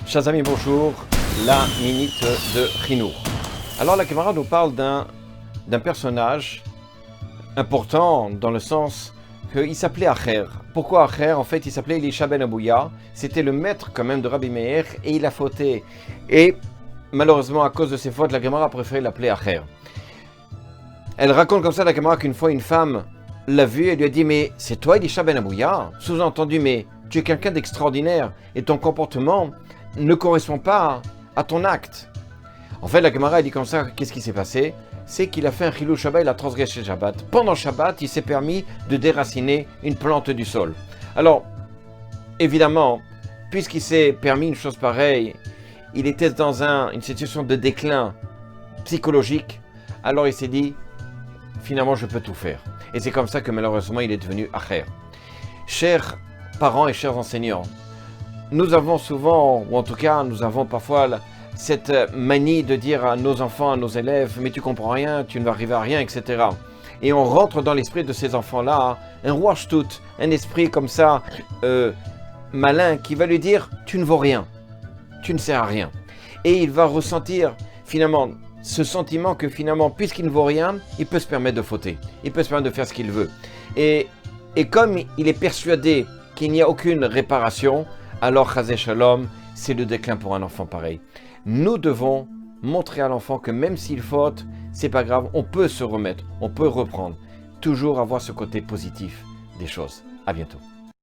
Chers amis, bonjour, la minute de Chinour. Alors la camarade nous parle d'un personnage important dans le sens qu'il s'appelait Acher. Pourquoi Acher? En fait, il s'appelait Elisha ben Abouya. C'était le maître quand même de Rabbi Meir et il a fauté. Et malheureusement, à cause de ses fautes, la Gemara a préféré l'appeler Acher. Elle raconte comme ça la Gemara qu'une fois une femme l'a vu et lui a dit « Mais c'est toi Elisha ben Abouya ?» Sous-entendu « Mais tu es quelqu'un d'extraordinaire et ton comportement ne correspond pas à ton acte. » En fait, la Gemara a dit comme ça, qu'est-ce qui s'est passé? C'est qu'il a fait un chilou Shabbat, il a transgressé Shabbat. Pendant Shabbat, il s'est permis de déraciner une plante du sol. Alors, évidemment, puisqu'il s'est permis une chose pareille, il était dans une situation de déclin psychologique, alors il s'est dit, finalement, je peux tout faire. Et c'est comme ça que malheureusement, il est devenu Acher. Chers parents et chers enseignants, nous avons souvent, ou en tout cas, nous avons parfois cette manie de dire à nos enfants, à nos élèves, mais tu comprends rien, tu ne vas arriver à rien, etc. Et on rentre dans l'esprit de ces enfants-là, un roi shtout, un esprit comme ça, malin, qui va lui dire, tu ne vaux rien, tu ne sers à rien. Et il va ressentir finalement ce sentiment que finalement, puisqu'il ne vaut rien, il peut se permettre de fauter, il peut se permettre de faire ce qu'il veut. Et comme il est persuadé qu'il n'y a aucune réparation, alors Chazé Shalom, c'est le déclin pour un enfant pareil. Nous devons montrer à l'enfant que même s'il faute, c'est pas grave, on peut se remettre, on peut reprendre. Toujours avoir ce côté positif des choses. À bientôt.